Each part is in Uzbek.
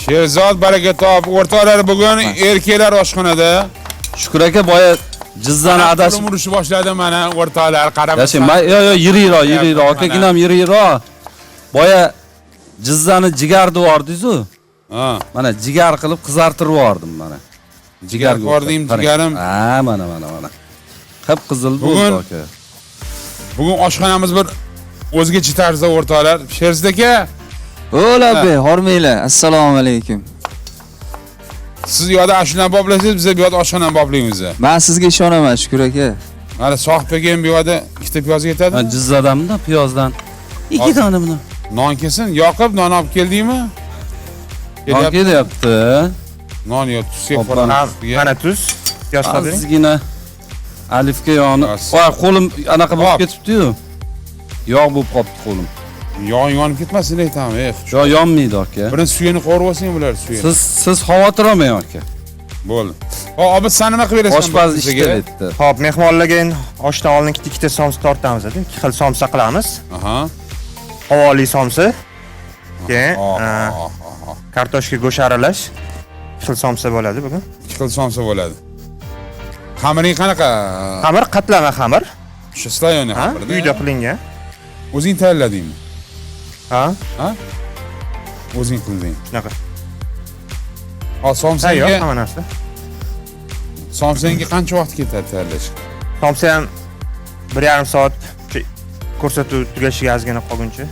Sherzod baraka top. O'rtoqlar bugun erkaklar oshxonada. Shukur aka boya jizzani adashib urushi boshladi mana o'rtoqlar qarab. Yashing, yo yiriroq, akaginam yiriroq. Boya jizzani jigar devordingiz-ku. Ha. Mana jigar qilib qizartirib yubordim mana. Jigar ko'rdim, jigarim. Ha, mana. Qip qizil bo'ldi aka. Bugun oshxonamiz bir o'zgacha tarzda o'rtoqlar. Sherzod aka. O'labey, hormanglar. Assalomu alaykum. Siz yo'da ashulani boblaysiz, biz bu yo'da oshxonani boblaymiz. Men sizga ishonaman, Shukur aka. Mana sohib aka ham bu yo'da ikkita piyoz yetadi. Men jizzadamda piyozdan 2 dona buni. Non kelsin. Yoqib, non olib keldingmi? Non kelyapti. Non yo, tuz sepib Mana tuz, piyoz qoldiring. Ozgina alifga yog'ni. Voy, qo'lim anaqa bo'lib ketibdi-yu. Yog' bo'lib qolibdi qo'lim. Yog' yonib ketmasin aytaman. Yo, yonmaydi aka. Birinchi suyini qovurib olsang bular suyini. Siz xavotir olmang aka. Bo'ldi. Hop, sen nima qilib berasan? Oshpaz ishlayapti. Xo'p, mehmonlarga endi oshdan oldin ikkita somsa tortamiz edi. 2 xil somsa qilamiz. Aha. Havoli somsa. Keyin kartoshka go'sht aralash. 2 xil somsa bo'ladi bugun. 2 xil somsa bo'ladi. Xamiring qanaqa? Xamir qatlama xamir. Shu slayoni Ha? xamirda. Uyda qilingan. O'zing tayyorladingmi? Ha? Ha? O'zing qilding. Shunaqa. Hop, Tayyor somsanga, hamma narsa. somsanga qancha vaqt ketadi tayyorlash? Somsa ham 1,5 soat ko'rsatuv tugashiga ozgina qolguncha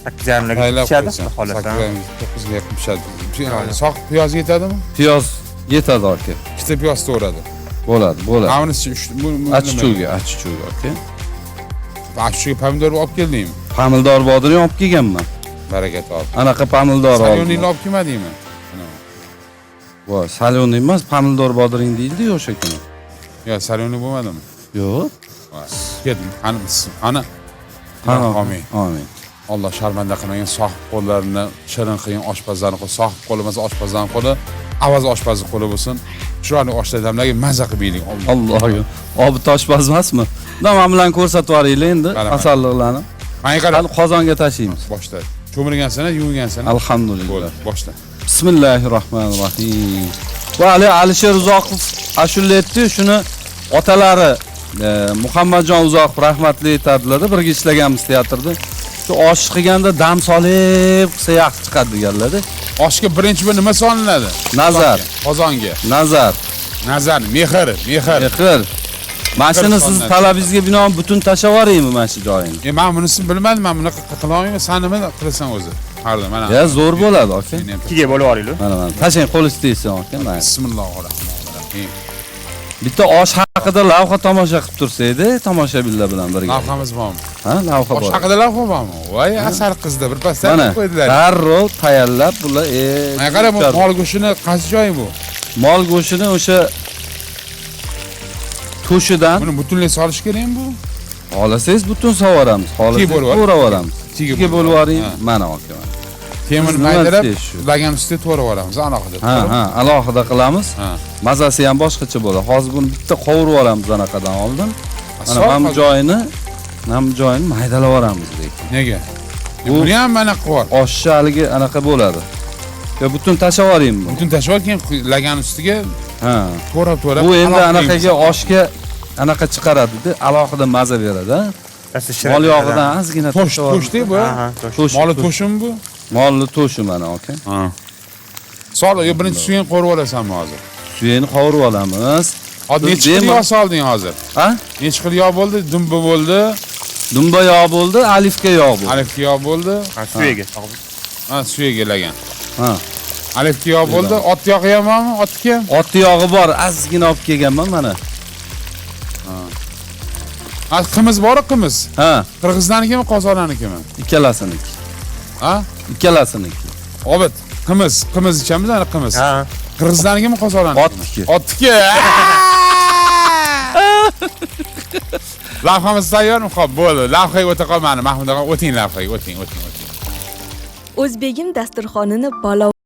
8:30 ga pishadi, xohlasan. 9 ga yaqin pishadi. Soq piyoz yetadimi? Piyoz yetadi aka. Ikkita piyoz to'g'radi. Bo'ladi. Xamirni Achichuga aka. Achichuga pomidor olib keldingmi? Pomidor bodring olib kelganman. Baraka top. Anaqa pomidor oldim. Salyoningni olib kelmadingmi? Voy, salyonni emas, pomidor bodring deydi-yu o'sha kuni. Yo, salyonni bo'lmadimi? Yo'q. Keting, ana. Amin. Amin. Alloh sharmanda qilmagan sohib qo'llarini, shirin qilgan oshpazlarni qo'li, sohib qo'li emas, oshpazlarning qo'li, avaz oshpazni qo'li bo'lsin. Chiroyli oshladamlarga mazza qilib bering. Allohga. Obid oshpaz emasmi? Mana bilan ko'rsatib yuboringlar endi asalliqlarni. Mana qarab, qozonga tashlaymiz. boshla. Cho'mirgansana, yuvingansana. Alhamdulillah. Boshla. Bismillahirrohmanirrohim. Va Alisher Uzoqov ashullayapti, shuni otalari Muhammadjon Uzoqov rahmatli aytadilar, birga ishlaganmiz teatrda. Shu osh qilganda dam solib qilsa yaxshi chiqadi deganlar-da. Oshga birinchi bir nima solinadi? Nazar. Qozonga. Nazar, mehr. Mashina siz talabingizga binoan butun tashlab yuboraymi mana shu joyini? Men bunisini bilmadim, men buni qila olmayman. Sen nima qilasan o'zi? Harda mana. Ya zo'r bo'ladi aka. 2 ga bo'lib yuboringlar. Mana. Tashlang qo'lingiz tegsin aka. Bismillahirrohmanirrohim. Bitta osh haqida lavha tomosha qilib tursa-edi, tomoshabinlar bilan birga. Lavhamiz bormi? Ha, lavha bor. Osh haqida lavha bormi? Voy, asar qizda bir pasdan qo'ydilar. Darrov tayyorlab bular. Mana qarab, mol go'shtini qaysi joyi bu? Mol go'shtini o'sha to'shidan Buni butunlay solish kerakmi bu? xohlasangiz butun sovoramiz. Xohlasangiz to'raveramiz. 2 ga bo'lib yuboring. Mana aka. Temirni maydalab, lagan ustiga to'rab yuboramiz, alohida. Ha, alohida qilamiz. Mazasi ham boshqacha bo'ladi. Hozir buni bitta qovurib olamiz anaqadan oldin. Mana ham joyini maydalab yuboramiz lekin. Nega? Buni ham mana qilib. Oshcha haligi anaqa bo'ladi. Yo butun tashlab yuboraymi buni? Butun tashlab keyin lagan ustiga to'rab. Bu endi anaqaga oshga anaqa chiqaradi-da, alohida maza beradi-da. Mol yog'idan ozgina to'shdi bu. Moli to'shim bu. Molli to'shi mana aka. Sol, birinchi suyini qovurib olasanmi hozir? Suyini qovurib olamiz. Hozir necha xil yog' solding hozir? Ha? Necha xil yog' bo'ldi? Dumba bo'ldi. Dumba yog' bo'ldi, alifga yog' bo'ldi. Alifga yog' bo'ldi. Suyaga. Suyaga lagan. Ha. Alifga yog' bo'ldi. Ot yog'i ham bormi? Otga? Ot yog'i bor, ozgina olib kelganman mana. Qimiz bor, qimiz. Ha. Qirg'izlarnikimi, qozonlarnikimi? Ikkalasiniki. Ha? Ikkalasiniki. Obid, qimiz ichamiz, ana qimiz. Ha. Qirg'izlarnikimi, qozonlarnikimi? Otniki. Lavhamiz tayyormi? Xo'p, bo'ldi. Lavhaga o'ta qolmadi. Mahmud aka, o'ting lavhaga, o'ting. O'zbegim dasturxonini bola